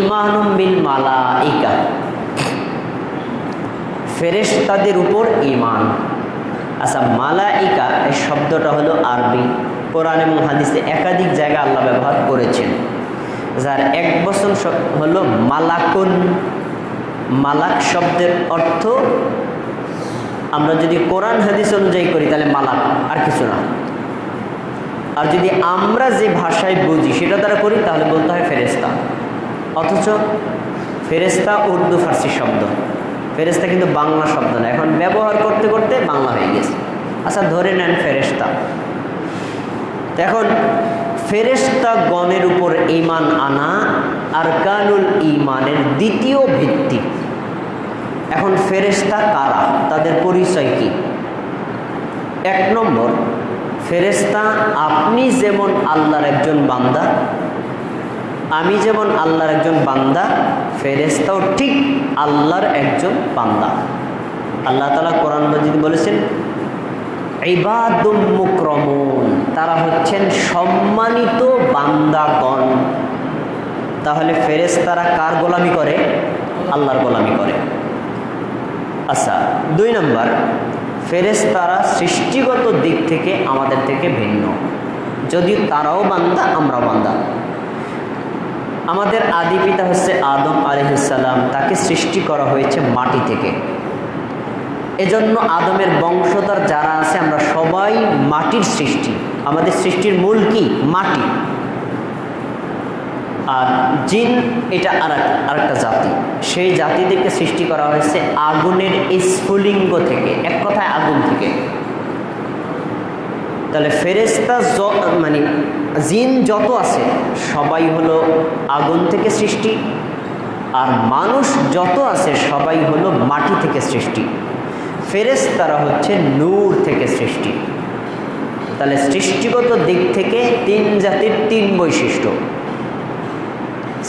ঈমানুম বিল মালাইকা, ফেরেশতাদের উপর ঈমান। আচ্ছা, মালাইকা এই শব্দটা হলো আরবি, কোরআন এবং হাদিসে একাধিক জায়গায় আল্লাহ ব্যবহার করেছেন, যার এক বচন হলো মালাকুন। মালাক শব্দের অর্থ আমরা যদি কোরআন হাদিস অনুযায়ী করি তাহলে মালাক, আর কিছু না। আর যদি আমরা যে ভাষায় বুঝি সেটা দ্বারা করি তাহলে বলতে হয় ফেরেশতা। অথচ ফেরেশতা উর্দু ফার্সি শব্দ, ফেরেশতা কিন্তু বাংলা শব্দ না, এখন ব্যবহার করতে করতে বাংলা হয়ে গেছে। আচ্ছা, ধরে নেন ফেরেশতা। এখন ফেরেশতা গণের উপর ঈমান আনা আরকানুল ঈমানের দ্বিতীয় ভিত্তি। এখন ফেরেশতা কারা, তাদের পরিচয় কি? 1 নম্বর, ফেরেশতা আপনি যেমন আল্লাহর একজন বান্দা, আমি যেমন আল্লাহর একজন বান্দা, ফেরেশতাও ঠিক আল্লাহর একজন বান্দা। আল্লাহ তাআলা কোরআন মাজিদে বলেছেন ইবাদুম মুকরামুন, তারা হচ্ছেন সম্মানিত বান্দাগণ। তাহলে ফেরেশতারা কার গোলামি করে? আল্লাহর গোলামি করে। আচ্ছা, 2 নম্বর, ফেরেশতারা সৃষ্টিগত দিক থেকে আমাদের থেকে ভিন্ন, যদিও তারাও বান্দা আমরাও বান্দা। আমাদের আদি পিতা হচ্ছে আদম আলাইহিস সালাম, তাকে সৃষ্টি করা হয়েছে মাটি থেকে। এজন্য আদমের বংশধর যারা আছে আমরা সবাই মাটির সৃষ্টি। আমাদের সৃষ্টির মূল কি? মাটি। আর জিন এটা আরেকটা জাতি, সেই জাতিদেরকে সৃষ্টি করা হয়েছে আগুনের স্ফুলিঙ্গ থেকে, এক কথায় আগুন থেকে। তাহলে ফেরেশতা মানে জিন যত আছে সবাই হলো আগুন থেকে সৃষ্টি, আর মানুষ যত আছে সবাই হলো মাটি থেকে সৃষ্টি। ফেরেশতারা হচ্ছে নূর থেকে সৃষ্টি। তাহলে সৃষ্টিগত দিক থেকে 3 জাতির 3 বৈশিষ্ট্য।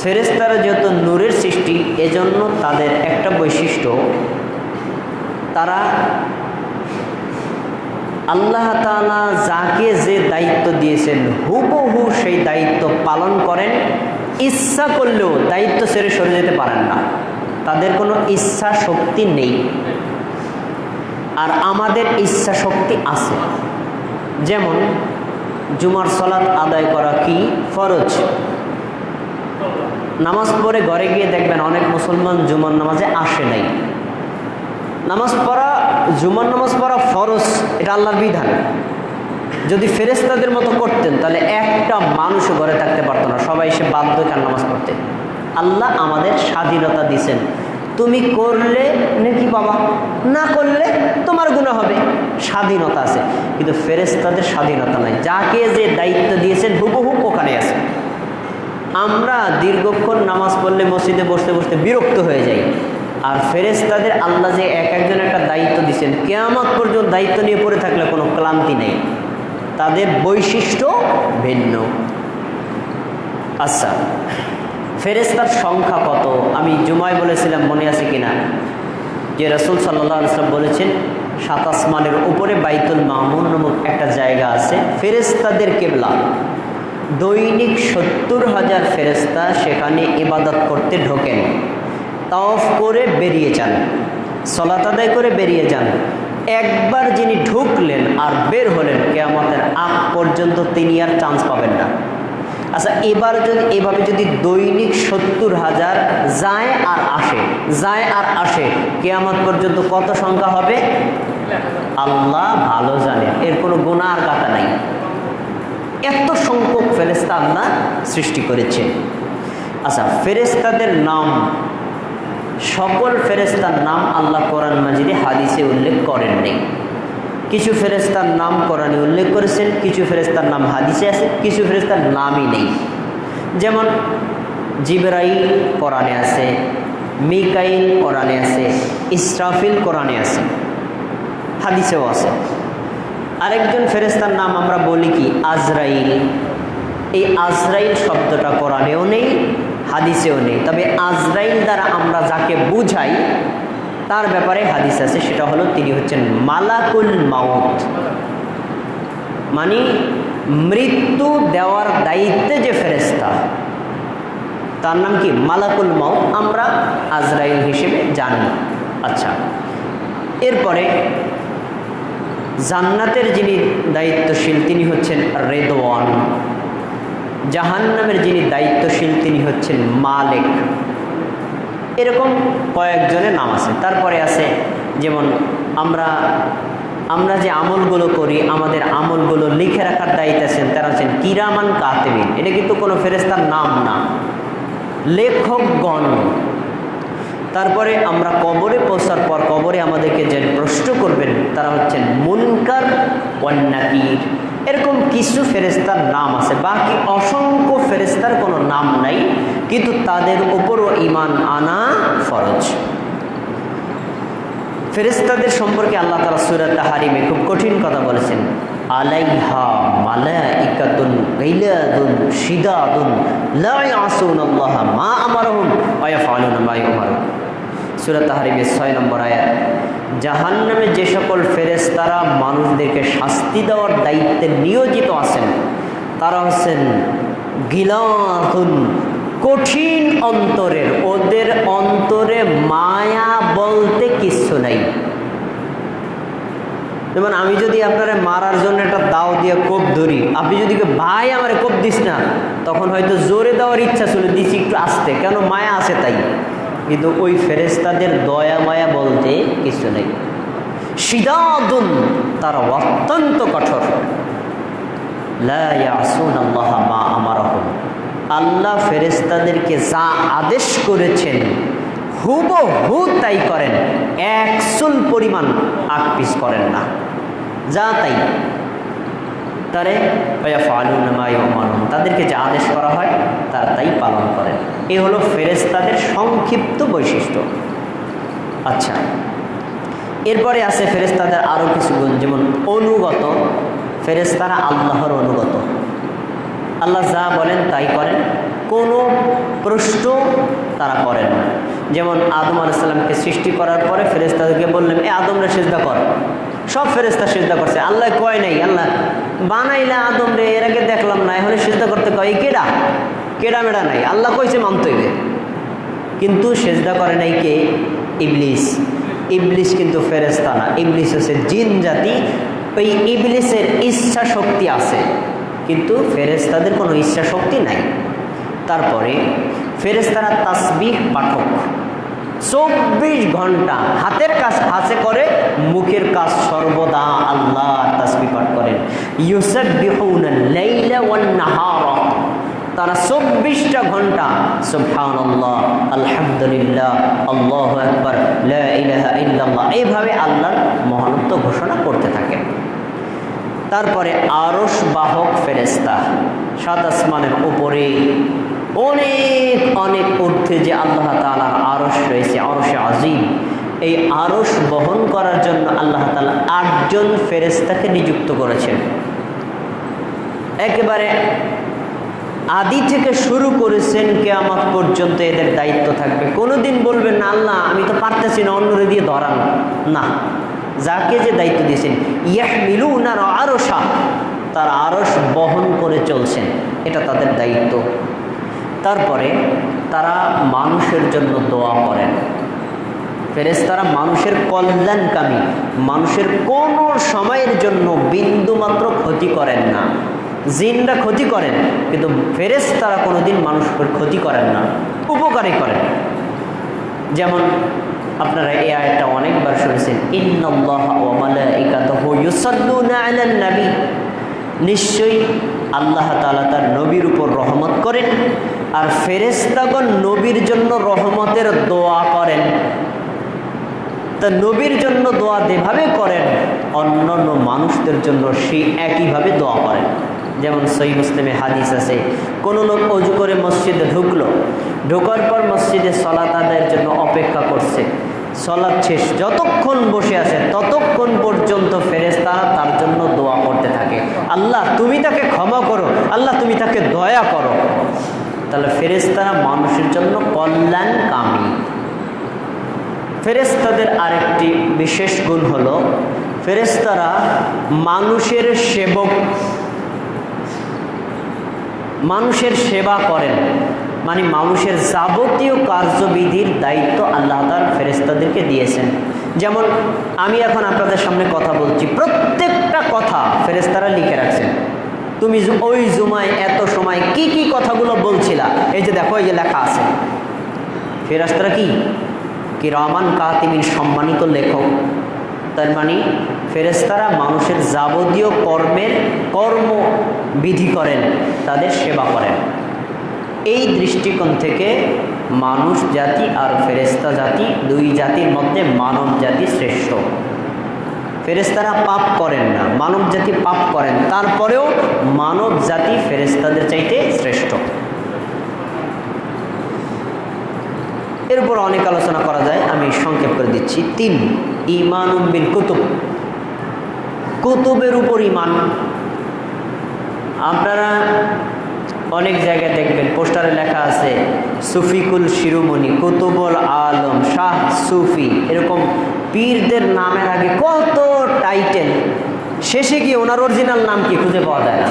ফেরেশতারা যেহেতু নূরের সৃষ্টি, এজন্য তাদের একটা বৈশিষ্ট্য, তারা আল্লাহ তাআলা যাকে যে দায়িত্ব দিয়েছেন হুবহু সেই দায়িত্ব পালন করেন। ইচ্ছা করলেও দায়িত্ব ছেড়ে সরে যেতে পারেন না, তাদের কোনো ইচ্ছা শক্তি নেই। আর আমাদের ইচ্ছা শক্তি আছে। যেমন জুমার সালাত আদায় করা কি ফরজ, নামাজ পড়ে ঘরে গিয়ে দেখবেন অনেক মুসলমান জুমার নামাজে আসে নাই। নামাজ পড়া, জুমার নামাজ পড়া ফরজ, এটা আল্লাহর বিধান। যদি ফেরেশতাদের মতো করতেন তাহলে একটা মানুষও ঘরে থাকতে পারতো না, সবাই এসে বাধ্য হয়ে নামাজ পড়তে। আল্লাহ আমাদের স্বাধীনতা দিয়েছেন, তুমি করলে নাকি বাবা, না করলে তোমার গুনাহ হবে, স্বাধীনতা আছে। কিন্তু ফেরেশতাদের স্বাধীনতা নাই, যাকে যে দায়িত্ব দিয়েছেন হুবহু ওখানে আছে। আমরা দীর্ঘক্ষণ নামাজ পড়লে মসজিদে বসতে বসতে বিরক্ত হয়ে যাই, আর ফেরেশতাদের আল্লাহ যে এক একজন একটা দায়িত্ব দিয়েছেন, কিয়ামত পর্যন্ত দায়িত্ব নিয়ে পড়ে থাকলে কোনো ক্লান্তি নেই, তাদের বৈশিষ্ট্য ভিন্ন। আচ্ছা, ফেরেশতার সংখ্যা কত? আমি জুমায় বলেছিলাম, মনে আছে কিনা, যে রাসূল সাল্লাল্লাহু আলাইহি ওয়াসাল্লাম বলেছেন 7 আসমানের উপরে বাইতুল মামুর নামক একটা জায়গা আছে, ফেরেশতাদের কিবলা। দৈনিক 70,000 ফেরেশতা সেখানে ইবাদত করতে ঢোকেন, তাওয়াফ করে বেরিয়ে যান, সালাত আদায় করে বেরিয়ে যান। একবার যিনি ঢুকলেন আর বের হলেন, কিয়ামতের আগ পর্যন্ত তিনি আর চান্স পাবেন না। আচ্ছা, এভাবে যদি দৈনিক 70,000 যায় আর আসে, যায় আর আসে, কিয়ামত পর্যন্ত কত সংখ্যা হবে আল্লাহ ভালো জানেন, এর কোনো গুনাহ আর কাটা নাই। এত সংখ্যক ফেরেশতা আল্লাহ সৃষ্টি করেছেন। আচ্ছা, ফেরেশতাদের নাম, সকল ফেরেশতার নাম আল্লাহ কোরআন মাজিদে হাদিসে উল্লেখ করেননি। কিছু ফেরেশতার নাম কোরআনে উল্লেখ করেছেন, কিছু ফেরেশতার নাম হাদিসে আছে, কিছু ফেরেশতার নামই নেই। যেমন জিবরাইল কোরআনে আছে, মিকাইল কোরআনে আছে, ইসরাফিল কোরআনে আছে, হাদিসেও আছে। আরেকজন ফেরেশতার নাম আমরা বলি কি আজরাইল। এই আজরাইল শব্দটা কোরআনেও নেই, হাদিসেও নেই। তবে আজরাইল দ্বারা আমরা যাকে বুঝাই তার ব্যাপারে হাদিস আছে, সেটা হলো তিনি হচ্ছেন মালাকুল মাউত, মানে মৃত্যু দেওয়ার দায়িত্বে যে ফেরেশতা। তার নাম কি? মালাকুল মাউত, আমরা আজরাইল হিসেবে জানি। আচ্ছা, এরপরে জান্নাতের যিনি দায়িত্বশীল তিনি হচ্ছেন রেদওয়ান, জাহান্নামের যিনি দায়িত্বশীল তিনি হচ্ছেন মালিক। এরকম কয়েকজনের নাম আছে। তারপরে আছে যেমন আমরা যে আমলগুলো করি, আমাদের আমলগুলো লিখে রাখার দায়িত্ব আছেন তারা হচ্ছেন কিরামান কাতিবিন। এটা কিন্তু কোনো ফেরেশতার নাম না, লেখকগণ। তারপরে আমরা কবরে পৌঁছার পর কবরে আমাদেরকে যে প্রশ্ন করবেন তারা হচ্ছেন মুনকার ওয়ান নাকির। এরকম কিছু ফেরেশতার নাম আছে, বাকি অসংখ্য ফেরেশতার কোনো নাম নাই, কিন্তু তাদের উপরও ঈমান আনা ফরজ। ফেরেশতাদের সম্পর্কে আল্লাহ তাআলা সূরা তাহরিমে খুব কঠিন কথা বলেছেন, আলাইহা মালাইকাতুন গাইলাদুন শিদাদুন লা ইয়াসুনাল্লাহা মা আমারহুম ওয়া ইয়াফআলুনা মা ইউমারুন। সূরা তাহরিমের 6 নম্বর আয়াত। জাহান্নামে যে সকল ফেরেশতারা মানুষদেরকে শাস্তি দেওয়ার দায়িত্বে নিয়োজিত আছেন তারা হচ্ছেন গিলাদুন, কঠিন অন্তরের। ওদের অন্তরে মায়া বলতে কিচ্ছু নাই। যেমন আমি যদি আপনারা মারার জন্য একটা দাও দিয়ে কোপ ধরি, আপনি যদি ভাই আমারে কোপ দিস না, তখন হয়তো জোরে দেওয়ার ইচ্ছা ছিল, দিচ্ছি একটু আস্তে, কেন মায়া আছে তাই। কিন্তু ওই ফেরেশতাদের দয়া মায়া বলতে কিছু নেই। শিদাদুন, তারা অত্যন্ত কঠোর। লা ইয়াসুনাল্লাহা মা আমারহুম, আল্লাহ ফেরেশতাদেরকে যা আদেশ করেছেন হুবহু তাই করেন, এক চুল পরিমাণ আকপিস করেন না, যা তাই। তারে ফালুনা মা ইউমারুন, তাদেরকে যা আদেশ করা হয় তারা তাই পালন করেন। এ হলো ফেরেশতাদের সংক্ষিপ্ত বৈশিষ্ট্য। আচ্ছা, এরপরে আছে ফেরেশতাদের আরও কিছু গুণ, যেমন অনুগত। ফেরেশতারা আল্লাহর অনুগত, আল্লাহ যা বলেন তাই করেন, কোনো প্রশ্ন তারা করেন না। যেমন আদম আলাইহিস সালামকে সৃষ্টি করার পরে ফেরেশতাদেরকে বললেন এ আদমরে সিজদা কর, সব ফেরেশতা সিজদা করছে। আল্লাহ কয় নাই, আল্লাহ বানাইলে আদম রে, এর আগে দেখলাম না, এখন সিজদা করতে কয় কেডা কেডা মেডা নাই, আল্লাহ কইছে মানতে হইবে। কিন্তু সিজদা করে নাই কে? ইবলিস। ইবলিস কিন্তু ফেরেশতা না, ইবলিস হচ্ছে জিন জাতি। ওই ইবলিসের ইচ্ছা শক্তি আছে, কিন্তু ফেরেশতাদের কোনো ইচ্ছা শক্তি নাই। তারপরে ফেরেশতারা তাসবিহ পাঠক, 24 ঘন্টা হাতের কাজ হাতে করে, মুখের কাজ সর্বদা আল্লাহ তাসবিহ পাঠ করেন। ইউসাব্বিহুনা লাইলা ওয়ান নাহারা, তারা 24টা ঘন্টা সুবহানাল্লাহ, আলহামদুলিল্লাহ, আল্লাহু আকবার, লা ইলাহা ইল্লাল্লাহ এইভাবে আল্লাহর মহানত্ব ঘোষণা করতে থাকেন। তারপরে আরশ বাহক ফেরেশতা, 7 আসমানের উপরে অনেক অনেক ঊর্ধ্বে যে আল্লাহ তাআলার আরশ রয়েছে, আরশে আজিম, এই আরশ বহন করার জন্য আল্লাহ তাআলা 8 জন ফেরেশতাকে নিযুক্ত করেছেন। একেবারে আদি থেকে শুরু করেছেন কিয়ামত পর্যন্ত এদের দায়িত্ব থাকবে। কোনোদিন বলবেন না আল্লাহ আমি তো পারতেছি না, অন্যরে দিয়ে ধরান না। যাকে যে দায়িত্ব দিয়েছেন, ইয়াহমিলুনা আরশা, তার আরশ বহন করে চলছেন, এটা তাদের দায়িত্ব। তারপরে তারা মানুষের জন্য দোয়া করেন। ফেরেশতারা মানুষের কল্যাণকামী, মানুষের কোনো সময়ের জন্য বিন্দুমাত্র ক্ষতি করেন না। জিনরা ক্ষতি করেন, কিন্তু ফেরেশতারা কোনোদিন মানুষের ক্ষতি করেন না, উপকারী করেন। যেমন আপনারা এই আয়াতটা অনেকবার শুনেছেন, ইন্নাল্লাহা ওয়া মালাইকাতুহু ইউসাল্লুনা আলান নবী, নিশ্চয়ই আল্লাহ তাআলা তার নবীর উপর রহমত করেন, আর ফেরেশতাগণ নবীর জন্য রহমতের দোয়া করেন। তা নবীর জন্য দোয়া যেভাবে করেন, অন্যান্য মানুষদের জন্য সেই একইভাবে দোয়া করেন। যেমন সহিহ মুসলিমে হাদিস আছে, কোনো লোক অজু করে মসজিদে ঢুকলো, ঢোকার পর মসজিদে সালাত আদায়ের জন্য অপেক্ষা করছে, সালাত শেষ, যতক্ষণ বসে আছে ততক্ষণ পর্যন্ত ফেরেশতারা তার জন্য দোয়া করতে থাকে, আল্লাহ তুমি তাকে ক্ষমা করো, আল্লাহ তুমি তাকে দয়া করো। তাহলে ফেরেশতারা মানুষের জন্য কল্যাণকামী। ফেরেশতাদের আরেকটি বিশেষ গুণ হলো ফেরেশতারা মানুষের সেবক, মানুষের সেবা করেন। মানে মানুষের যাবতীয় কার্যবিধির দায়িত্ব আল্লাহ তাআলা ফেরেশতাদেরকে দিয়েছেন। যেমন আমি এখন আপনাদের সামনে কথা বলছি, প্রত্যেকটা কথা ফেরেশতারা লিখে রাখছেন। তুমি ওই জুমায় এত সময় কি কি কথাগুলো বলছিলা, এই যে দেখো, এই যে লেখা আছে। ফেরেশতারা কি কিরামান কাতিবিন, সম্মানিত লেখক। তার মানে ফেরেশতারা মানুষের যাবতীয় কর্মবিধি করেন, তাদের সেবা করেন। এই দৃষ্টিকোণ থেকে মানুষ জাতি আর ফেরেশতা জাতি, দুই জাতির মধ্যে মানব জাতি শ্রেষ্ঠ। ফেরেশতারা পাপ করেন না, মানব জাতি পাপ করেন, তারপরেও মানব জাতি ফেরেশতাদের চাইতে শ্রেষ্ঠ। এর উপর অনেক আলোচনা করা যায়, আমি সংক্ষেপ করে দিচ্ছি। 3, ঈমানুম বিল কুতুব, কুতুবের উপর ঈমান। আপনারা অনেক জায়গায় দেখবেন পোস্টারে লেখা আছে সুফিকুল শিরোমণি, কুতুবুল আলম, শাহ সুফি, এরকম পীরদের নামের আগে কত টাইটেল, শেষে গিয়ে ওনার অরিজিনাল নাম কি খুঁজে পাওয়া যায় না।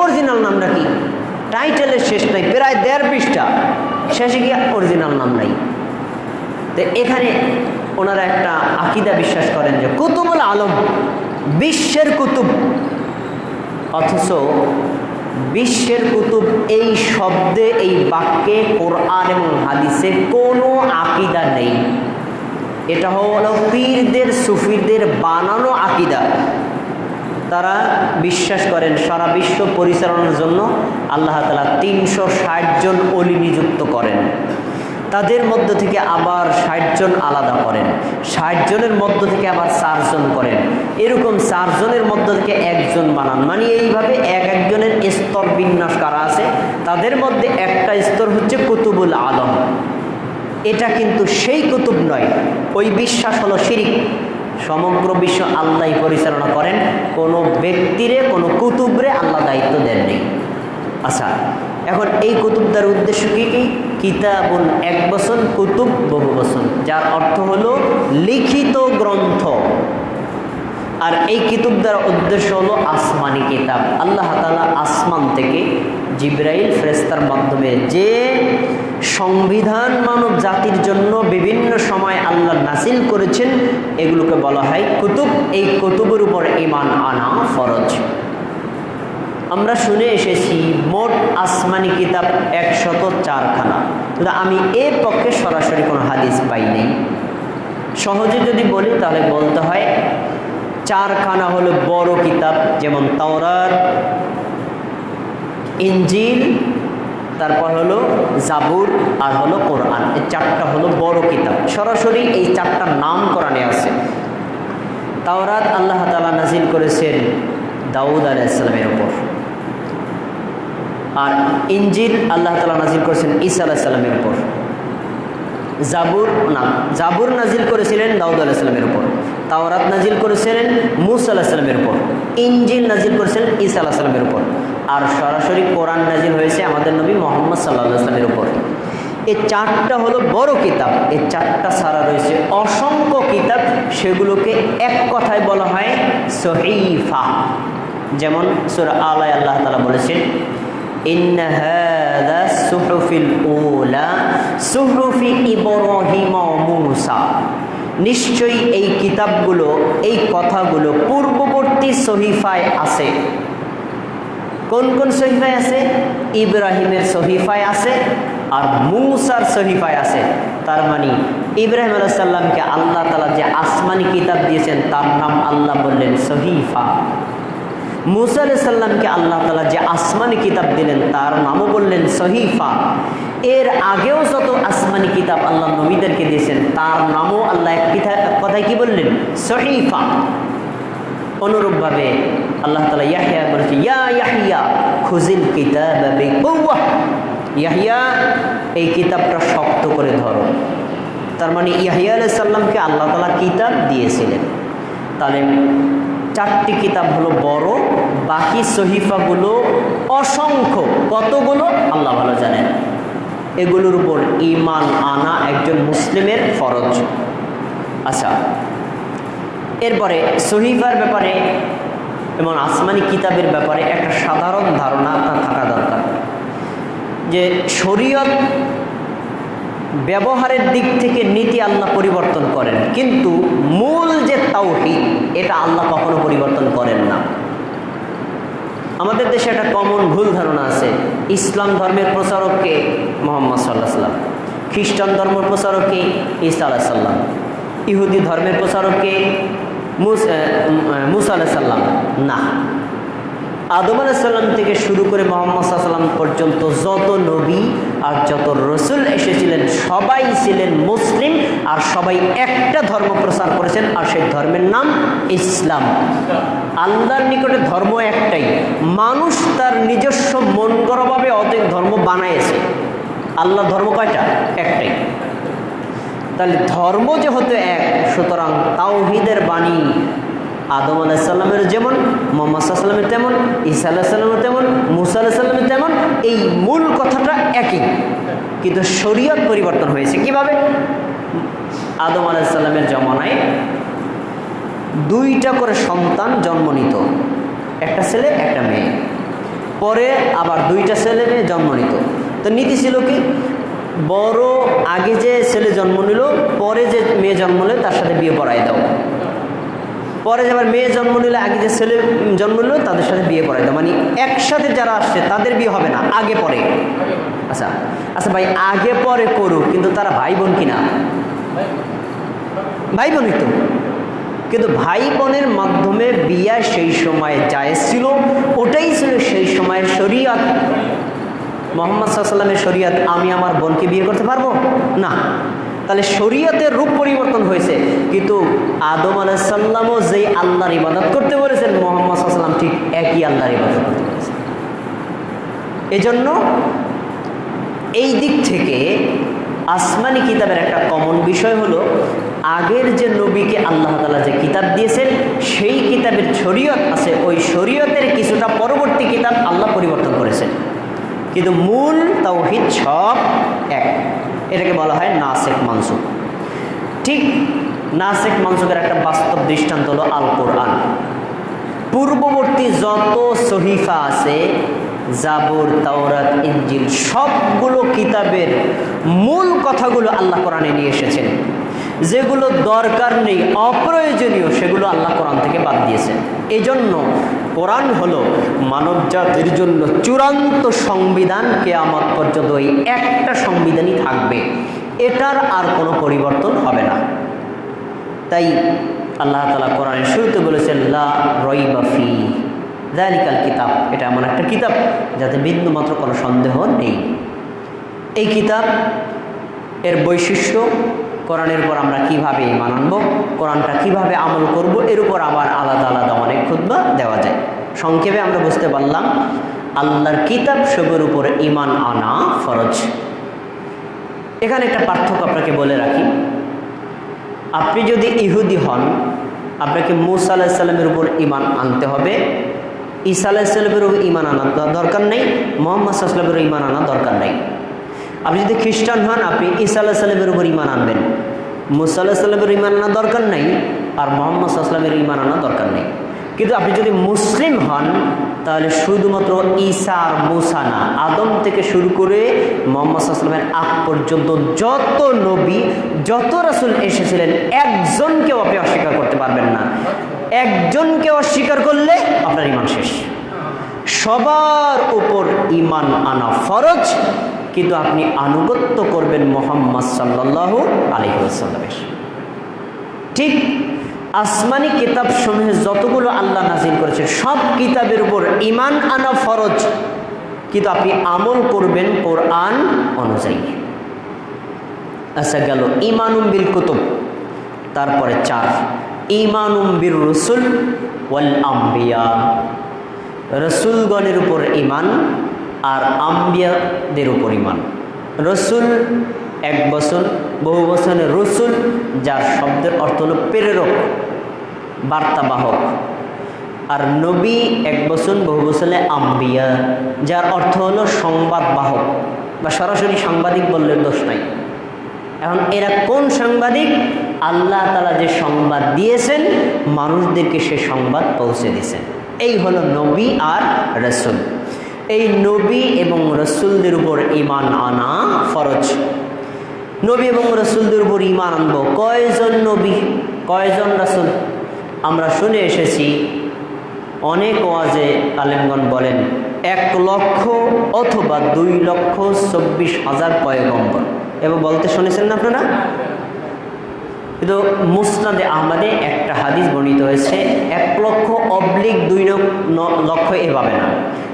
অরিজিনাল নামটা কি, টাইটেলের শেষ নাই, প্রায় 1.5 পৃষ্ঠা, শেষে গিয়ে অরিজিনাল নাম নাই। তো এখানে ওনারা একটা আকিদা বিশ্বাস করেন যে কুতুবুল আলম, বিশ্বের কুতুব, অথচ বিশ্বের কুতুব এই শব্দে, এই বাক্যে, কোরআন এবং হাদিসে কোনো আকিদা নেই। এটা হলো পীরদের, সুফিরদের বানানো আকিদা। তারা বিশ্বাস করেন সারা বিশ্ব পরিচালনার জন্য আল্লাহ তাআলা 360 জন ওলি নিযুক্ত করেন, তাদের মধ্য থেকে আবার 60 জন আলাদা করেন, 60 জনের মধ্য থেকে আবার 4 জন করেন, এরকম 4 জনের মধ্য থেকে 1 জন বানান। মানে এইভাবে এক একজনের স্তর বিন্যাস করা আছে, তাদের মধ্যে একটা স্তর হচ্ছে কুতুবুল আলম। এটা কিন্তু সেই কুতুব নয়, ওই বিশ্বাস হলো শিরিক। সমগ্র বিশ্ব আল্লাহ পরিচালনা করেন, কোনো ব্যক্তিরে, কোনো কুতুবরে আল্লাহ দায়িত্ব দেননি। আচ্ছা, এখন এই কুতুবদার উদ্দেশ্য কি কি? কিতাবুন, 1 বচন, কুতুব বহু বচন, যার অর্থ হলো লিখিত গ্রন্থ। আর এই কিতাবদার উদ্দেশ্য হলো আসমানি কিতাব। আল্লাহ তাআলা আসমান থেকে জিবরাইল ফেরেশতার মাধ্যমে যে সংবিধান মানব জাতির জন্য বিভিন্ন সময় আল্লাহ নাজিল করেছেন, এগুলোকে বলা হয় কুতুব। এই কুতুবের উপর ঈমান আনা ফরজ। আমরা শুনে এসেছি মোট আসমানি কিতাব 104খানা, কিন্তু আমি এর পক্ষে সরাসরি কোনো হাদিস পাইনি। সহজে যদি বলি তাহলে বলতে হয় 4খানা হলো বড় কিতাব, যেমন তাওরাত, ইনজিল, তারপর হলো জাবুর, আর হলো কোরআন। এই 4টা হলো বড় কিতাব। সরাসরি এই 4টার নাম কোরআনে আছে। তাওরাত আল্লাহ তাআলা নাজিল করেছেন দাউদ আলাইহিস সালামের উপর, আর ইনজিল আল্লাহ তাআলা নাজিল করেছেন ঈসা আলাইহিস সালামের উপর। জাবুর নাজিল করেছিলেন দাউদ আলাইহিস সালামের উপর, তাওরাত নাজিল করেছিলেন মূসা আলাইহিস সালামের উপর, ইনজিল নাজিল করেছিলেন ঈসা আলাইহিস সালামের উপর, আর সরাসরি কোরআন নাজিল হয়েছে আমাদের নবী মুহাম্মদ সাল্লাল্লাহু আলাইহি ওয়াসাল্লামের উপর। এই 4টা হলো বড় কিতাব। এই 4টা ছাড়া রয়েছে অসংখ্য কিতাব, সেগুলোকে এক কথায় বলা হয় সহিফা। যেমন সূরা আলায় আল্লাহ তাআলা বলেছেন, ইন্না হাযা সুহুফিল উলা সুহুফি ইব্রাহিম ওয়া মূসা, নিশ্চয়ই এই কিতাবগুলো, এই কথাগুলো পূর্ববর্তী সহিফায় আছে। কোন কোন সহিফায় আছে? ইব্রাহিমের সহিফায় আছে আর মূসার সহিফায় আছে। তার মানে ইব্রাহিম আলাইহিস সালামকে আল্লাহ তাআলা যে আসমানি কিতাব দিয়েছেন তার নাম আল্লাহ বললেন সহিফা। মূসা আলাইহিস সালামকে আল্লাহ তাআলা যে আসমানি কিতাব দিলেন তার নামও বললেন সহিফা। এর আগেও যত আসমানি কিতাব আল্লাহ নবীদেরকে দিয়েছেন তার নামও আল্লাহ এক কথায় কি বললেন? সহিফা। অনুরূপভাবে আল্লাহ তাআলা ইয়াহইয়া বলেছে, ইয়া ইয়াহইয়া খুযিল কিতাবা বিকুওয়া, ইয়াহইয়া এই কিতাবটা শক্ত করে ধরো। তার মানে ইয়াহইয়া আলাইহিস সালামকে আল্লাহ তাআলা কিতাব দিয়েছিলেন। তাহলে 4টি কিতাব হলো বড়, বাকি সহিফাগুলো অসংখ্য। কতগুলো আল্লাহ ভালো জানেন। এগুলোর উপর ঈমান আনা একজন মুসলিমের ফরজ। আচ্ছা, এরপরে সহিফার ব্যাপারে এবং আসমানি কিতাবের ব্যাপারে একটা সাধারণ ধারণা আপনার থাকা দরকার। যে শরীয়ত ব্যবহারের দিক থেকে নীতি আল্লাহ পরিবর্তন করেন, কিন্তু মূল যে তাওহীদ এটা আল্লাহ কখনো পরিবর্তন করেন না। আমাদের দেশে একটা কমন ভুল ধারণা আছে, ইসলাম ধর্মের প্রচারককে মুহাম্মদ সাল্লাল্লাহু আলাইহি ওয়াসাল্লাম, খ্রিস্টান ধর্মের প্রচারককে ঈসা আলাইহিস সালাম, ইহুদি ধর্মের প্রচারককে মুসা আলাইহিস সালাম। না, আদম আলাইহিস সালাম থেকে শুরু করে মুহাম্মদ সাল্লাল্লাহু আলাইহি ওয়াসাল্লাম পর্যন্ত যত নবী আর যত রসুল এসেছিলেন সবাই ছিলেন মুসলিম, আর সবাই একটা ধর্ম প্রচার করেছেন, আর সেই ধর্মের নাম ইসলাম। আল্লাহর নিকটে ধর্ম একটাই, মানুষ তার নিজস্ব মন গড়াভাবে অনেক ধর্ম বানাইছে। আল্লাহর ধর্ম কয়টা? একটাই। তাহলে ধর্ম যেহেতু এক, সুতরাং তাওহীদের বাণী আদম আলাইহিস সালামের যেমন, মুহাম্মদ সাল্লাল্লাহু আলাইহি ওয়াসাল্লামের তেমন, ঈসা আলাইহিস সালামের তেমন, মুসা আলাইহিস সালামের তেমন, এই মূল কথাটা একই, কিন্তু শরীয়ত পরিবর্তন হয়েছে। কিভাবে? আদম আলাইহিস সালামের জমানায় 2টা করে সন্তান জন্ম নিত, একটা ছেলে একটা মেয়ে। পরে আবার 2টা ছেলে মেয়ে জন্ম নিত। তো নীতি ছিল কি, বড় আগে যে ছেলে জন্ম নিল, পরে যে মেয়ে জন্ম নিল তার সাথে বিয়ে পড়াই দাও। পরে আবার মেয়ে জন্ম নিলে আগে যে ছেলে জন্ম নিল তাদের সাথে বিয়ে পড়াই দাও। মানে একসাথে যারা আসছে তাদের বিয়ে হবে না, আগে পরে। আচ্ছা আচ্ছা ভাই, আগে পরে করুক, কিন্তু তারা ভাই বোন কিনা? ভাই বোনই তো। কিন্তু ভাই বোনের মাধ্যমে বিয়ে সেই সময় জায়েজ ছিল, ওটাই ছিল সেই সময়ের শরীয়ত। মুহাম্মদ সাল্লাল্লাহু আলাইহি ওয়াসাল্লামের শরীয়ত আমি আমার বোনকে বিয়ে করতে পারবো না। তাহলে শরীয়তের রূপ পরিবর্তন হয়েছে, কিন্তু আদম আলাইহিস সালামও যেই আল্লাহর ইবাদত করতে বলেছেন, মুহাম্মদ সাল্লাল্লাহু আলাইহি ওয়াসাল্লাম ঠিক একই আল্লাহর ইবাদত করতে বলেছেন। এজন্য এই দিক থেকে আসমানি কিতাবের একটা কমন বিষয় হলো, আগের যে নবীকে আল্লাহ তাআলা যে কিতাব দিয়েছেন সেই কিতাবের শরীয়ত আছে, ওই শরীয়তের কিছুটা পরবর্তী কিতাব আল্লাহ পরিবর্তন করেছেন, কিন্তু মূল তাওহীদ সব এক। এটাকে বলা হয় নাসিখ মানসুখ। ঠিক নাসিখ মানসুখের একটা বাস্তব দৃষ্টান্ত হলো আল কোরআন। পূর্ববর্তী যত সহিফা আছে, জাবুর, তাওরাত, ইনজিল, সবগুলো কিতাবের মূল কথাগুলো আল্লাহ কোরআনে নিয়ে এসেছেন। যেগুলো দরকার নেই, অপ্রয়োজনীয়, সেগুলো আল্লাহ কোরআন থেকে বাদ দিয়েছেন। এই জন্য কোরআন হলো মানব জাতির জন্য চূড়ান্ত সংবিধান। কিয়ামত পর্যন্ত এই একটা সংবিধানই থাকবে, এটার আর কোনো পরিবর্তন হবে না। তাই আল্লাহ তাআলা কোরআনের শুরুতে বলেছেন, লা রাইবা ফি যালিকাল কিতাব, এটা এমন একটা কিতাব যাতে বিন্দুমাত্র কোনো সন্দেহ নেই। এই কিতাব এর বৈশিষ্ট্য, কোরআনের উপর আমরা কিভাবে ঈমান আনব, কোরআনটা কিভাবে আমল করব, এর উপর আবার আলাদা আলাদা অনেক খুতবা দেওয়া যায়। সংক্ষেপে আমরা বুঝতে পারলাম, আল্লাহর কিতাব সবের উপর ঈমান আনা ফরজ। এখানে একটা পার্থক্য আপনাকে বলে রাখি, আপনি যদি ইহুদি হন, আপনাকে মুসা আলাইহিস সালামের উপর ঈমান আনতে হবে, ঈসা আলাইহিস সালামের উপর ঈমান আনা দরকার নেই, মুহাম্মদ সাল্লাল্লাহু আলাইহি ওয়াসাল্লামের উপর ঈমান আনা দরকার নেই। আপনি যদি খ্রিস্টান হন, আপনি ঈসা আলাইহিস সালামের উপর ঈমান আনবেন, মুসা আলাইহিস সালামের ঈমান আনা দরকার নেই, আর মুহাম্মদ সাল্লাল্লাহু আলাইহি ওয়াসাল্লামের ঈমান আনা দরকার নেই। কিন্তু আপনি যদি মুসলিম হন, তাহলে শুধুমাত্র ঈসা আর মুসা না, আদম থেকে শুরু করে মুহাম্মদ সাল্লাল্লাহু আলাইহি ওয়াসাল্লামের আগ পর্যন্ত যত নবী, যত রাসূল এসেছিলেন, একজনকেও আপনি অস্বীকার করতে পারবেন না। একজনকে অস্বীকার করলে আপনার ঈমান শেষ। সবার উপর ঈমান আনা ফরজ, কিন্তু আপনি আনুগত্য করবেন মুহাম্মদ সাল্লাল্লাহু আলাইহি ওয়াসাল্লামের। ঠিক আসমানি কিতাব সমূহে যতগুলো আল্লাহ নাজিল করেছে, সব কিতাবের উপর ঈমান আনা ফরজ, কিন্তু আপনি আমল করবেন কোরআন অনুযায়ী। আচ্ছা, গেল ঈমানুম বিল কুতুব। তারপরে 4, ঈমানুম বির রসুল ওয়াল আম্বিয়া। রসুলগণের উপর ঈমান আর আম্বিয়াদের উপর ঈমান। রসুল এক বচন, বহু বচনের রসুল, যার শব্দের অর্থ হলো প্রেরক, বার্তাবাহক। আর নবী এক বচন, বহু বচনে আম্বিয়া, যার অর্থ হলো সংবাদবাহক, বা সরাসরি সাংবাদিক বললে দোষ নাই। এখন এরা কোন সাংবাদিক? আল্লাহ তাআলা যে সংবাদ দিয়েছেন, মানুষদেরকে সে সংবাদ পৌঁছে দিয়েছেন। এই হলো নবী আর রসুল। এই নবী এবং রসুলদের উপর ঈমান আনা ফরজ। নবী এবং রসুলদের উপর ঈমান আনবো। কয়জন নবী, কয়জন রসুল? আমরা শুনে এসেছি অনেক ওয়াজে আলেমগণ বলেন 1,00,000 অথবা 2,24,000 পয়গম্বর। এবার বলতে শুনেছেন না আপনারা? কিন্তু মুসনাদে আহমদে একটা হাদিস বর্ণিত হয়েছে 1,00,000/2,00,000 এভাবে না,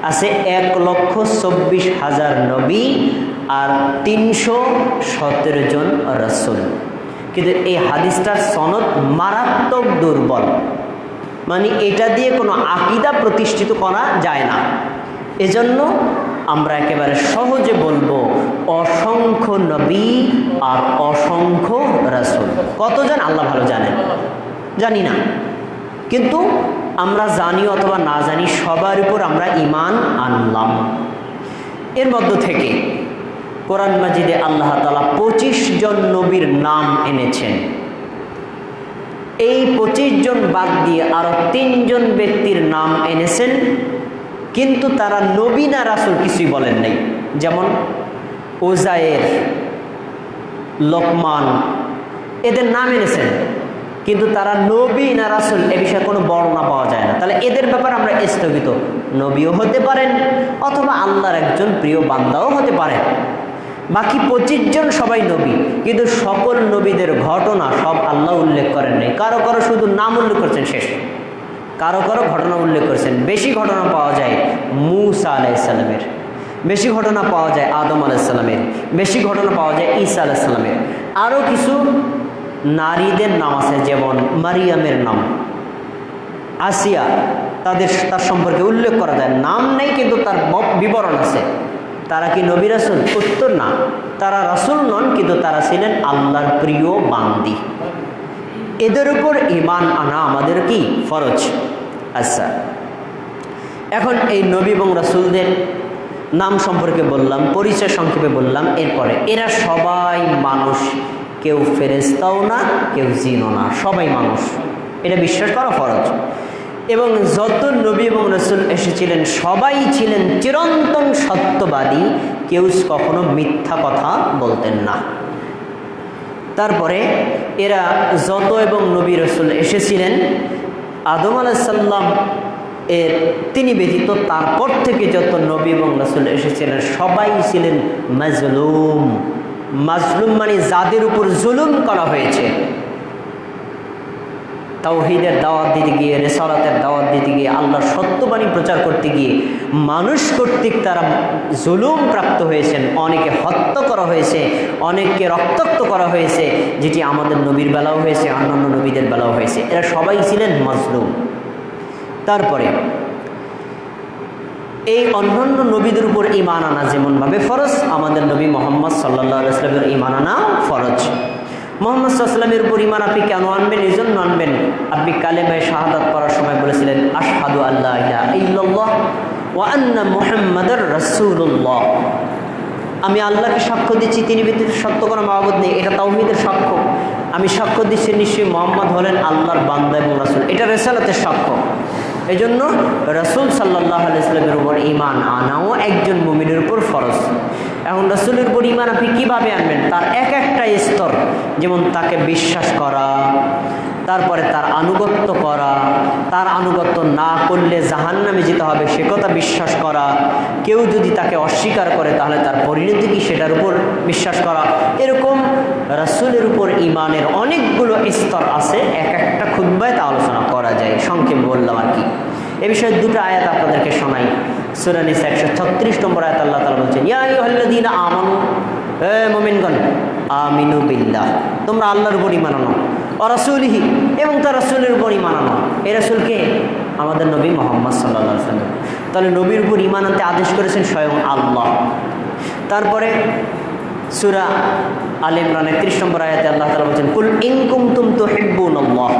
আছে 1,24,000 নবী আর 317 জন রাসূল। কিন্তু এই হাদিসটার সনদ মারাত্মক দুর্বল, মানে এটা দিয়ে কোনো আকীদা প্রতিষ্ঠিত করা যায় না। এজন্য আমরা একেবারে সহজে বলবো অসংখ্য নবী আর অসংখ্য রাসূল। কতজন আল্লাহ ভালো জানেন, জানি না, কিন্তু আমরা জানি অথবা না জানি সবার উপর আমরা ঈমান আনলাম। এর মধ্য থেকে কোরআন মাজিদে আল্লাহ তাআলা 25 জন নবীর নাম এনেছেন। এই 25 জন বাদ দিয়ে আরো 3 জন ব্যক্তির নাম এনেছেন, কিন্তু তারা নবী না রাসূল কিছুই বলেন নাই। যেমন উজায়ের, লোকমান, এদের নাম এনেছেন, কিন্তু তারা নবী না রাসূল এ বিষয়ে কোনো বর্ণনা পাওয়া যায় না। তাহলে এদের ব্যাপারে আমরা স্থগিত, নবীও হতে পারেন অথবা আল্লাহর একজন প্রিয় বান্দাও হতে পারেন। বাকি 25 জন সবাই নবী, কিন্তু সকল নবীদের ঘটনা সব আল্লাহ উল্লেখ করেন নাই। কারো কারো শুধু নাম উল্লেখ করছেন শেষ, কারো কারো ঘটনা উল্লেখ করেছেন। বেশি ঘটনা পাওয়া যায় মূসা আলাইহিস সালামের, বেশি ঘটনা পাওয়া যায় আদম আলাইহিস সালামের, বেশি ঘটনা পাওয়া যায় ঈসা আলাইহিস সালামের। আরও কিছু নারীদের নাম আছে, যেমন মারিয়ামের নাম, আসিয়া, তার সম্পর্কে উল্লেখ করা যায়। নাম নেই কিন্তু তার বিবরণ আছে। তারা কি নবী রাসূল? উত্তর না, তারা রাসূল নন, কিন্তু তারা ছিলেন আল্লাহর প্রিয় বান্দি। এদের উপর ঈমান আনা আমাদের কি ফরজ। আচ্ছা, এখন এই নবী এবং রাসূলদের নাম সম্পর্কে বললাম, পরিচয় সংক্ষেপে বললাম। এরপরে এরা সবাই মানুষ, কেউ ফেরেশতাও না, কেউ জিনও না, সবাই মানুষ, এটা বিশ্বাস করা ফরজ। এবং যত নবী এবং রাসূল এসেছিলেন সবাই ছিলেন চিরন্তন সত্যবাদী, কেউ কখনো মিথ্যা কথা বলতেন না। তারপরে এরা যত এবং নবী রাসূল এসেছিলেন, আদম আলাইহিস সালাম তিনি ব্যতীত তারপর থেকে যত নবী এবং রাসূল এসেছিলেন সবাই ছিলেন মাজলুম। মাজলুম মানে যাদের উপর জুলুম করা হয়েছে। তাওহীদের দাওয়াত দিতে গিয়ে, রিসালাতের দাওয়াত দিতে গিয়ে, আল্লাহর সত্যবাণী প্রচার করতে গিয়ে মানুষ কর্তৃক তারা জুলুম প্রাপ্ত হয়েছেন। অনেকে হত্যা করা হয়েছে, অনেককে রক্তাক্ত করা হয়েছে, যেটি আমাদের নবীর বেলাও হয়েছে, অন্যান্য নবীদের বেলাও হয়েছে। এরা সবাই ছিলেন মাজলুম। তারপরে এই অন্যান্য নবীদের উপর ঈমান আনা যেমনভাবে ফরজ, আমাদের নবী মুহাম্মদ সাল্লাল্লাহু আলাইহি ওয়াসাল্লামের ঈমান আনা ফরজ। মুহাম্মদ সাল্লাল্লাহু আলাইহি ওয়াসাল্লামের উপর ঈমান আপনি কেন আনবেন? এই জন্য আনবেন, আপনি কালেমায়ে শাহাদাত পড়ার সময় বলেছিলেন আশহাদু আল্লা ইলাহা ইল্লাল্লাহ ওয়া আন্না মুহাম্মাদার রাসূলুল্লাহ। আমি আল্লাহকে সাক্ষ্য দিচ্ছি তিনি ব্যতীত সত্য কোনো মাবুদ নেই, এটা তাওহীদের সাক্ষ্য। আমি সাক্ষ্য দিচ্ছি নিশ্চয়ই মুহাম্মদ হলেন আল্লাহর বান্দা এবং রাসূল, এটা রিসালাতের সাক্ষ্য। এই জন্য রাসূল সাল্লাল্লাহু আলাইহি ওয়াসাল্লামের উপর ঈমান আনাও একজন মুমিনের উপর ফরজ। এখন রাসূলের উপর ঈমান আপনি কীভাবে আনবেন? তার এক একটা স্তর, যেমন তাকে বিশ্বাস করা, তারপরে তার আনুগত্য করা, তার আনুগত্য না করলে জাহান্নামে যেতে হবে সে কথা বিশ্বাস করা, কেউ যদি তাকে অস্বীকার করে তাহলে তার পরিণতি কি সেটার উপর বিশ্বাস করা। এরকম রাসূলের উপর ঈমানের অনেকগুলো স্তর আছে, এক একটা খুতবায় তা আলোচনা করা যায়, সংক্ষেপে বললাম আর কি। এ বিষয়ে দুটো আয়াত আপনাদেরকে শোনাই। সূরা নিসা 136 নম্বর আয়াত আল্লাহ তাআলা বলছেন, ইয়া আইয়ুহাল্লাযীনা আমানু, হে মুমিনগণ, আমিনু বিল্লাহ, তোমরা আল্লাহর উপর ঈমান আনো, ওয়া রাসূলিহি, এবং তার রাসূলের উপর ঈমান আনো। এই রাসূলকে আমাদের নবী মুহাম্মদ সাল্লাল্লাহু আলাইহি ওয়াসাল্লাম। তাহলে নবীর উপর ঈমান আনতে আদেশ করেছেন স্বয়ং আল্লাহ। তারপরে সূরা আলে ইমরান 31 নম্বর আয়াতে আল্লাহ তাআলা বলেন, কুল ইন কুনতুম তুহিব্বুনাল্লাহ,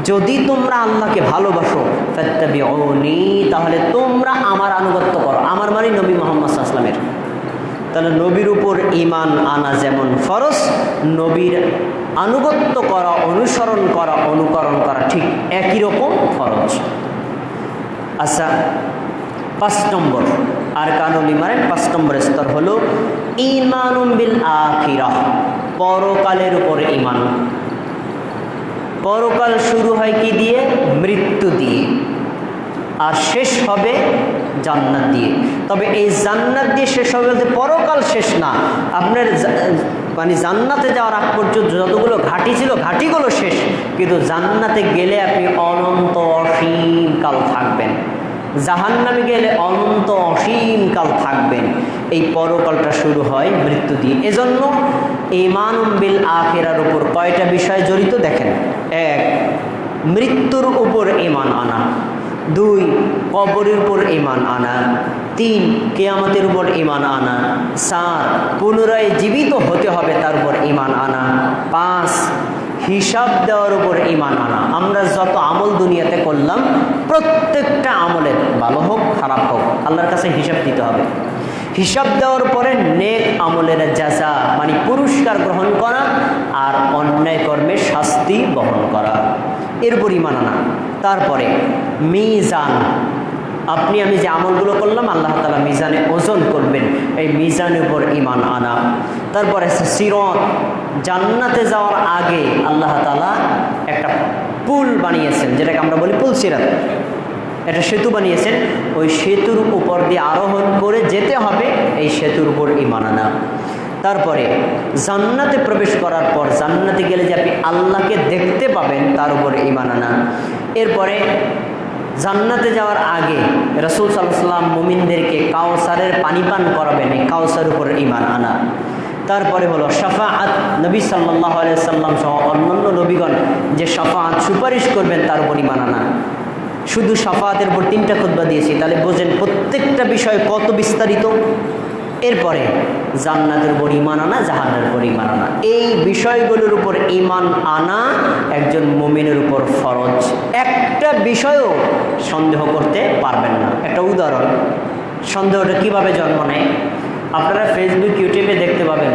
যদি তোমরা আল্লাহকে ভালোবাসো, ফাত্তাবিউনি, তাহলে তোমরা আমার আনুগত্য করো। আমার মানে নবী মুহাম্মদ সাল্লাল্লাহু আলাইহি ওয়াসাল্লামের। তাহলে নবীর উপর ঈমান আনা যেমন ফরজ, নবীর আনুগত্য করা, অনুসরণ করা, অনুকরণ করা ঠিক একই রকম ফরজ। আচ্ছা, 5 নম্বর আরকানুল ইমানের 5 নম্বর স্তর হলো ঈমানুম বিল আখিরাহ, পরকালের উপর ঈমান। পরকাল শুরু হয় কি দিয়ে? মৃত্যু দিয়ে, আর শেষ হবে জান্নাত দিয়ে। তবে এই জান্নাত দিয়ে শেষ হবে বলতে পরকাল শেষ না, আপনার মানে জান্নাতে যাওয়ার আগ পর্যন্ত যতগুলো ঘাঁটি ছিল ঘাঁটিগুলো শেষ, কিন্তু জান্নাতে গেলে আপনি অনন্ত অসীম কাল থাকবেন, জাহান্নামে গেলে অনন্ত অসীম কাল থাকবেন। এই পরকালটা শুরু হয় মৃত্যু দিয়ে। এজন্য ঈমানুম বিল আখিরার উপর কয়টা বিষয় জড়িত দেখেন। 1, মৃত্যুর উপর ঈমান আনা। 2, কবরের উপর ঈমান আনা। 3, কিয়ামতের উপর ঈমান আনা। 4, পুনরায় জীবিত হতে হবে তার উপর ঈমান আনা। 5, হিসাব দেওয়ার উপর ঈমান আনা। আমরা যত আমল দুনিয়াতে করলাম প্রত্যেকটা আমলের, ভালো হোক খারাপ হোক, আল্লাহর কাছে হিসাব দিতে হবে। হিসাব দেওয়ার পরে নেক আমলের জাযা মানে পুরস্কার গ্রহণ করা, আর অন্যায় কর্মের শাস্তি বহন করা, এর উপর ঈমান আনা। তারপরে মিজান, আপনি আমি যে আমলগুলো করলাম আল্লাহ তাআলা মিজানে ওজন করবেন, এই মিজানের উপর ঈমান আনা। তারপরে সিরাত, জান্নাতে যাওয়ার আগে আল্লাহ তাআলা একটা পুল বানিয়েছেন, যেটাকে আমরা বলি পুল সিরাত, একটা সেতু বানিয়েছেন। ওই সেতুর উপর দিয়ে আরোহণ করে যেতে হবে, এই সেতুর উপর ঈমান আনা। তারপরে জান্নাতে প্রবেশ করার পর জান্নাতে গেলে যে আপনি আল্লাহকে দেখতে পাবেন তার উপর ঈমান আনা। এরপরে জান্নাতে যাওয়ার আগে রাসূল সাল্লাল্লাহু আলাইহি ওয়াসাল্লাম মুমিনদেরকে কাউসারের পানি পান করাবেন, এই কাউসারের উপর ঈমান আনা। তারপরে হলো শাফাআত, নবী সাল্লাল্লাহু আলাইহি ওয়াসাল্লাম সহ অন্যান্য নবীগণ যে শাফাআত সুপারিশ করবেন তার উপর ঈমান আনা। শুধু শাফাআতের উপর 3টা খুতবা দিয়েছি, তাহলে বোঝেন প্রত্যেকটা বিষয় কত বিস্তারিত। এরপরে জান্নাতের উপর ঈমান আনা, জাহান্নামের উপর ঈমান আনা, এই বিষয়গুলোর উপর ঈমান আনা একজন মুমিনের উপর ফরজ। একটা বিষয়ও সন্দেহ করতে পারবেন না। একটা উদাহরণ, সন্দেহটা কিভাবে জন্ম নেয় আপনারা ফেসবুক ইউটিউবে দেখতে পাবেন,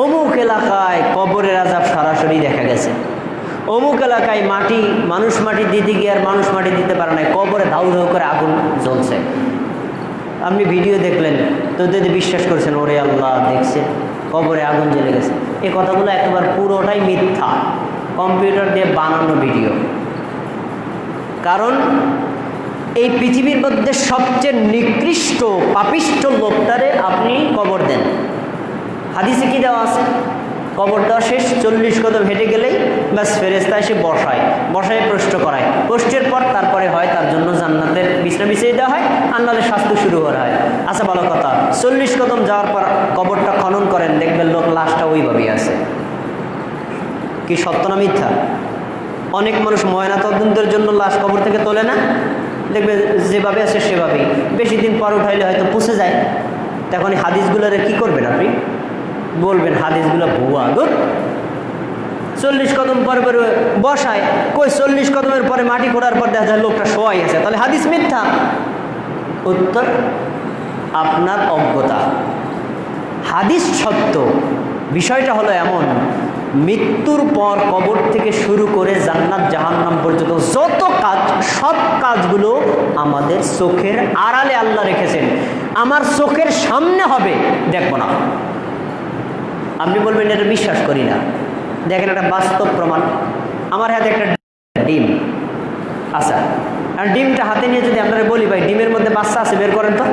অমুক এলাকায় কবরের আযাব সরাসরি দেখা গেছে, অমুক এলাকায় মানুষ মাটি দিতে গিয়ে আর মানুষ মাটি দিতে পারে না, কবরে ধাউ ধাউ করে আগুন জ্বলছে। আপনি ভিডিও দেখলেন তো যদি বিশ্বাস করছেন ওরে আল্লাহ দেখছে কবরে আগুন জ্বলে গেছে, এই কথাগুলো একেবারে পুরোটাই মিথ্যা, কম্পিউটার দিয়ে বানানো ভিডিও। কারণ এই পৃথিবীর মধ্যে সবচেয়ে নিকৃষ্ট পাপিষ্ঠ লোকটারে আপনি কবর দেন। হাদিসে কি দেওয়া আছে? কবর দেওয়া শেষ, 40 কদম হেঁটে গেলেই ব্যাস ফেরেশতা এসে বসায় প্রশ্ন করায়, প্রশ্নের পর তারপরে হয় তার জন্য জান্নাতের বিছানা বিছিয়ে দেওয়া হয়, আর নাহলে শাস্তি শুরু করা হয়। আচ্ছা ভালো কথা, 40 কদম যাওয়ার পর কবরটা খনন করেন, দেখবেন লোক লাশটা ওইভাবেই আছে। কি সত্য না মিথ্যা? অনেক মানুষ ময়না তদন্তের জন্য লাশ কবর থেকে তোলে না, দেখবে যেভাবে আছে সেভাবেই, বেশি দিন পর উঠাইলে হয়তো পুষে যায়। তখন হাদিসগুলোরে কি করবেন আপনি? বলবেন হাদিসগুলো ভুয়া, দূর। 40 কদম পরে পরে বসায়, কই 40 কদমের পরে মাটি খোঁড়ার পর দেখা যায় লোকটা শোয়াই আছে, তাহলে হাদিস মিথ্যা। উত্তর, আপনার অজ্ঞতা। হাদিস সত্য, বিষয়টা হলো এমন, মৃত্যুর পর কবর থেকে শুরু করে জান্নাত জাহান্নাম পর্যন্ত যত কাজ, সব কাজগুলো আমাদের চোখের আড়ালে আল্লাহ রেখেছেন। আমার চোখের সামনে হবে, দেখব না। আপনি বলবেন এটা বিশ্বাস করি না, দেখেন একটা বাস্তব প্রমাণ। আমার হাতে একটা ডিম, আচ্ছা, আর ডিমটা হাতে নিয়ে যদি আপনারা বলি ভাই ডিমের মধ্যে বাচ্চা আছে, বের করেন তো,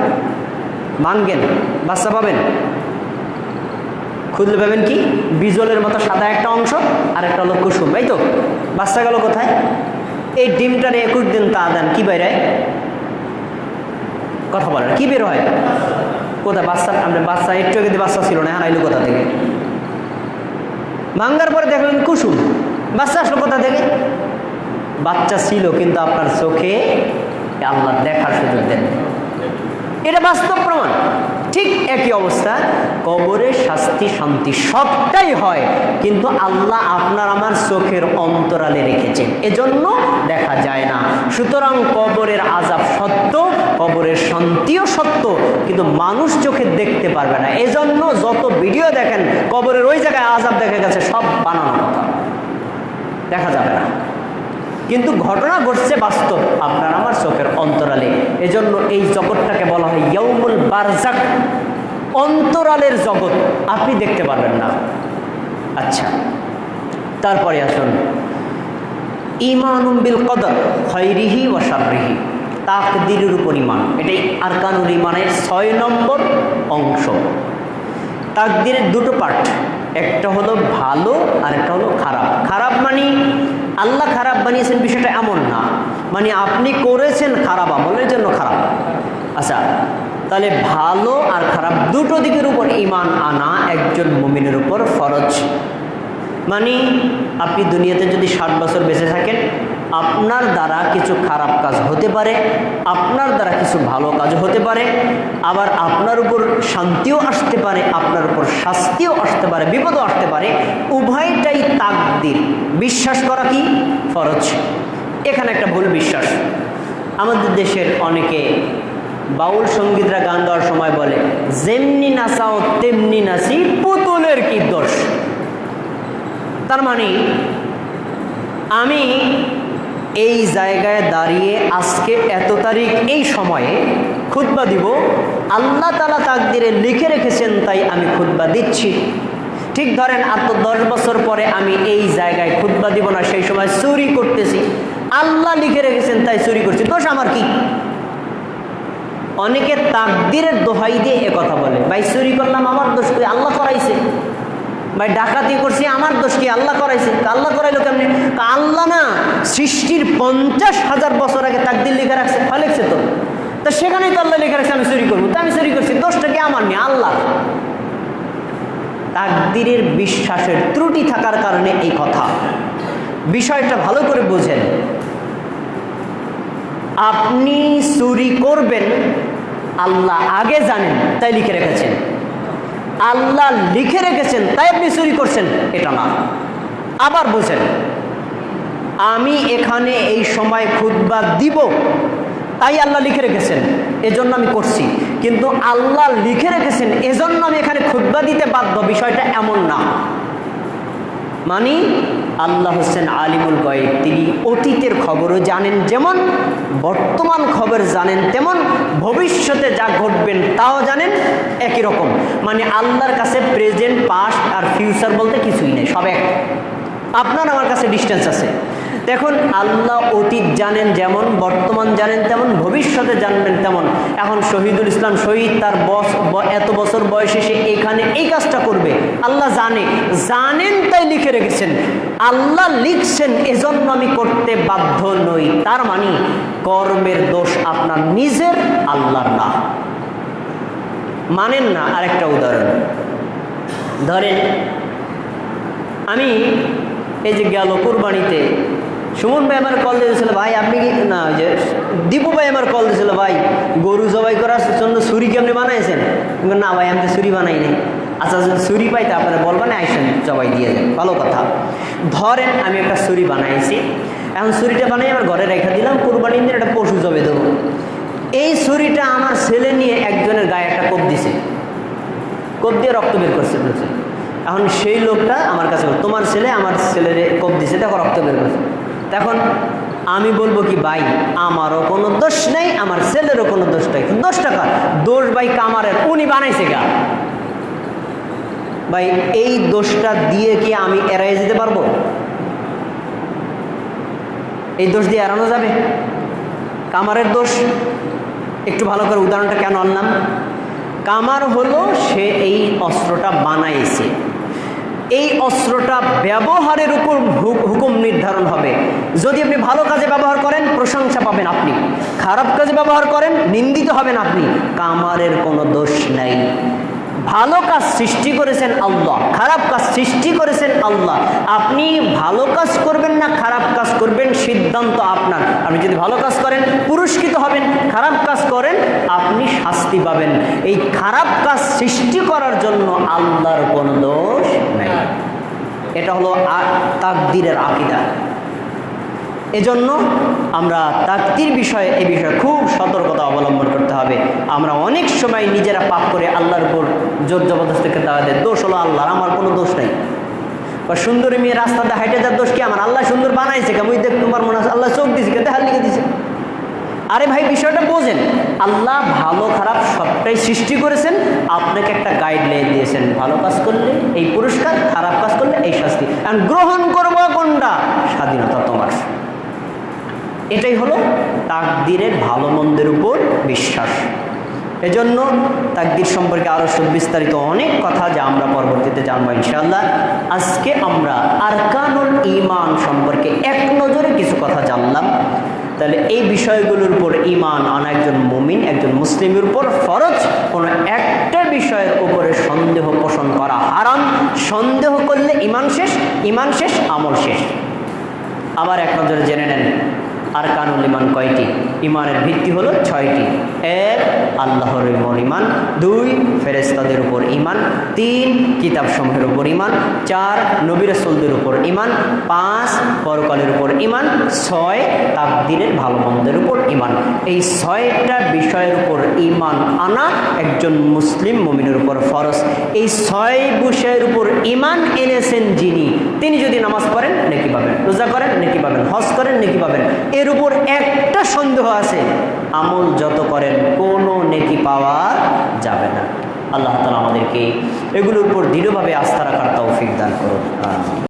ভাঙ্গেন, বাচ্চা পাবেন? খুঁজলে পাবেন কি? বিজলের মতো সাদা একটা অংশ আর একটা হলো কুসুম, এই তো। বাচ্চা গেল কোথায়? এই ডিমটার 21 দিন তা দেন, কি বের হয়? কথা বলেন, কি বের হয়? কোথায়? বাচ্চা, আমরা বাচ্চা একটু আগে বাচ্চা ছিল না, হারাইলো কোথা থেকে? ভাঙ্গার পরে দেখলেন কুসুম, বাচ্চা আসলো কোথা থেকে? বাচ্চা ছিল, কিন্তু আপনার চোখে আল্লাহ দেখার সুযোগ দেন। এটা বাস্তব প্রমাণ। ঠিক একই অবস্থা, কবরে শাস্তি শান্তি সবটাই হয়, কিন্তু আল্লাহ আপনার আমার চোখের অন্তরালে রেখেছেন, এজন্য দেখা যায় না। সুতরাং কবরের আযাব সত্য, কবরের শান্তিও সত্য, কিন্তু মানুষ চোখে দেখতে পারবে না। এজন্য যত ভিডিও দেখেন কবরের ওই জায়গায় আযাব দেখা গেছে, সব বানানো কথা, দেখা যাবে না। কিন্তু ঘটনা ঘটছে বাস্তব আপনার আমার চোখের অন্তরালে। এজন্য এই জগৎটাকে বলা হয় ইয়াউমুল বারজাক, অন্তরালের জগৎ, আপনি দেখতে পারবেন না। আচ্ছা, তারপরে আসুন ঈমানুম বিল কদর খায়রিহি ওয়া শাররিহি, তাকদীরের উপর ঈমান। এটাই আরকানুল ঈমানের 6 নম্বর অংশ। তাকদীরের দুটো পার্ট, একটা হলো ভালো আর একটা হলো খারাপ। খারাপ মানে আল্লাহ খারাপ বানিয়েছেন বিষয়টা এমন না, মানে আপনি করেছেন খারাপ আমলের জন্য খারাপ। আচ্ছা, তাহলে ভালো আর খারাপ দুটো দিকের উপর ঈমান আনা একজন মুমিনের উপর ফরজ। মানে আপনি দুনিয়াতে যদি 60 বছর বেঁচে থাকেন, আপনার দ্বারা কিছু খারাপ কাজ হতে পারে, আপনার দ্বারা কিছু ভালো কাজ হতে পারে, আবার আপনার উপর শান্তিও আসতে পারে, আপনার উপর শাস্তিও আসতে পারে, বিপদও আসতে পারে। উভয়টাই তাকদীর, বিশ্বাস করা কি ফরজ। এখানে একটা ভুল বিশ্বাস। আমাদের দেশের অনেকে বাউল সঙ্গীতরা গান গাওয়ার সময় বলে, যেমনি নাচাও তেমনি নাচি, পুতুলের কি দোষ। তার মানে আমি এই জায়গায় দাঁড়িয়ে আজকে এত তারিখ এই সময়ে খুতবা দিব, আল্লাহ তাআলা তাকদীরে লিখে রেখেছেন তাই আমি খুতবা দিচ্ছি। ঠিক ধরেন আর তো 10 বছর পরে আমি এই জায়গায় খুতবা দিব না, সেই সময় চুরি করতেছি, আল্লাহ লিখে রেখেছেন তাই চুরি করছি, দোষ আমার কি? অনেকে তাকদীরের দোহাই দিয়ে কথা বলে, ভাই চুরি করলাম আমার দোষ কি? আল্লাহ করাইছে। ভাই ডাকাতি করছি আমার দোষ কি? আল্লাহ করাইছে। আল্লাহ করাইলো কেমনি? আল্লাহ না সৃষ্টির 50,000 বছর আগে তাকদীর লিখে রাখছে, লিখছে তো সেখানেই তো আল্লাহ লিখে রাখছে আমি চুরি করবো, তো আমি চুরি করছি, দোষটা কি আমার নেই, আল্লাহ। তাকদীরের বিশ্বাসের ত্রুটি থাকার কারণে এই কথা। বিষয়টা ভালো করে বুঝেন। আপনি চুরি করবেন আল্লাহ আগে জানেন তাই লিখে রেখেছেন, আল্লাহ লিখে রেখেছেন তাই আপনি চুরি করছেন, এটা না। আবার বোঝেন, আমি এখানে এই সময় খুতবা দিব তাই আল্লাহ লিখে রেখেছেন, এজন্য আমি করছি, কিন্তু আল্লাহ লিখে রেখেছেন এজন্য আমি এখানে খুতবা দিতে বাধ্য, বিষয়টা এমন না। মানে আল্লাহ হোসেন আলিমুল গায়ব, তিনি অতীতের খবরও জানেন যেমন, বর্তমান খবর জানেন তেমন, ভবিষ্যতে যা ঘটবেন তাও জানেন একই রকম। মানে আল্লাহর কাছে প্রেজেন্ট, পাস্ট আর ফিউচার বলতে কিছুই নেই, সব এক। আপনার আমার কাছে ডিস্টেন্স আছে। দেখুন আল্লাহ অতীত জানেন যেমন, বর্তমান জানেন তেমন, ভবিষ্যতে জানবেন তেমন। এখন শহীদুল ইসলাম শহীদ, তার এত বছর বয়সে সে এখানে এই কাজটা করবে, আল্লাহ জানেন তাই লিখে রেখেছেন। আল্লাহ লিখছেন এজন্য আমি করতে বাধ্য নই। তার মানে কর্মের দোষ আপনার নিজের, আল্লাহর না। মানেন না? আরেকটা উদাহরণ ধরেন, আমি এই যে গেল কুরবানিতে সুমন ভাই আমার কল দিয়েছিল, ভাই আপনি কি না, যে দীপু ভাই আমার কল দিয়েছিল, ভাই গরু জবাই করার জন্য ছুরি কেমনি বানাইছেন? না ভাই আমি তো ছুরি বানাই নাই। আচ্ছা যদি ছুরি পাইতে আপনারা বলবেন, আইসেন জবাই দিয়ে যান, ভালো কথা। ধরেন আমি একটা ছুরি বানাইছি, এখন ছুরিটা বানাই আমার ঘরে রেখে দিলাম, কুরবানির দিন একটা পশু জবে দেবো। এই ছুরিটা আমার ছেলে নিয়ে একজনের গায়ে একটা কোপ দিছে, কোপ দিয়ে রক্ত বের করছে বলছে। এখন সেই লোকটা আমার কাছে, তোমার ছেলে আমার ছেলের কোপ দিছে, দেখো রক্ত বের করছে। তখন আমি বলবো কি, ভাই আমারও কোনো দোষ নেই, আমার ছেলেরও কোনো দোষ নেই, দোষটা কার? দোষ ভাই কামারের, উনি বানাইছে গা। ভাই এই দোষটা দিয়ে কি আমি এড়াই যেতে পারবো? এই দোষ দিয়ে এড়ানো যাবে? কামারের দোষ। একটু ভালো করে উদাহরণটা কেন আনলাম? কামার হলো সে এই অস্ত্রটা বানাইছে, এই অস্ত্রটা ব্যবহারের উপর হুকুম নির্ধারণ হবে। যদি আপনি ভালো কাজে ব্যবহার করেন প্রশংসা পাবেন আপনি, খারাপ কাজে ব্যবহার করেন নিন্দিত হবেন আপনি। কামারের কোনো দোষ নাই। ভালো কাজ সৃষ্টি করেছেন আল্লাহ, খারাপ কাজ সৃষ্টি করেছেন আল্লাহ। আপনি ভালো কাজ করবেন না খারাপ কাজ করবেন সিদ্ধান্ত আপনার। আপনি যদি ভালো কাজ করেন পুরস্কৃত হবেন, খারাপ কাজ করেন আপনি শাস্তি পাবেন। এই খারাপ কাজ সৃষ্টি করার জন্য আল্লাহর কোনো দোষ নেই। এটা হলো তাকদীরের আকীদা। এজন্য আমরা তাকদীর বিষয়ে, এই বিষয়ে খুব সতর্কতা অবলম্বন করতে হবে। আমরা অনেক সময় নিজেরা পাপ করে আল্লাহর উপর জোর জবরদস্তি করতে হবে, দোষ হলো আল্লাহর, আমার কোনো দোষ নেই। বা সুন্দরী মেয়ে রাস্তাতে হাইটে যার দোষ কি আমার? আল্লাহ সুন্দর বানাইছে কেমন দেখ, তোমার মনে আছে আল্লাহ চোখ দিয়েছে কেটে হাত লিখে দিছে। আরে ভাই বিষয়টা বোঝেন, আল্লাহ ভালো খারাপ সবটাই সৃষ্টি করেছেন, আপনাকে একটা গাইডলাইন দিয়েছেন, ভালো কাজ করলে এই পুরস্কার, খারাপ কাজ করলে এই শাস্তি। আর গ্রহণ করবো কোনটা? স্বাধীনতা তোমার। এটাই হলো তাকদীরের ভালো মন্দের উপর বিশ্বাস। এজন্য তাকদীর সম্পর্কে আরও বিস্তারিত অনেক কথা যা আমরা পরবর্তীতে জানবো ইনশাআল্লাহ। আজকে আমরা আরকানুল ঈমান সম্পর্কে এক নজরে কিছু কথা জানলাম। তাহলে এই বিষয়গুলোর উপর ঈমান আনা একজন মুমিন, একজন মুসলিমের উপর ফরজ। কোনো একটা বিষয়ের উপরে সন্দেহ পোষণ করা হারাম। সন্দেহ করলে ঈমান শেষ, ঈমান শেষ আমল শেষ। আবার এক নজরে জেনে নেন আরকানুল ঈমান কয়টি? ঈমানের ভিত্তি হলো 6টি। 1 আল্লাহর ঈমান, 2 ফেরেশতাদের উপর ঈমান, 3 কিতাবসমূহের উপর ঈমান, 4 নবী রাসূলদের উপর ঈমান, 5 পরকালের উপর ঈমান, 6 তাকদীরের ভালো মন্দের উপর ঈমান। এই 6টা বিষয়ের উপর ঈমান আনা একজন মুসলিম মুমিনের উপর ফরজ। এই 6 বিষয়ের উপর ঈমান এনেছেন যিনি, তিনি যদি নামাজ পড়েন নেকি পাবেন, রোজা করেন নেকি পাবেন, হজ করেন নেকি পাবেন। এর উপর একটা সন্দেহ আছে, আমল যত করেন কোনো নেকি পাওয়া যাবে না। আল্লাহ তাআলা আমাদেরকে এগুলোর উপর দৃঢ়ভাবে আস্থা রাখার তৌফিক দান করুন।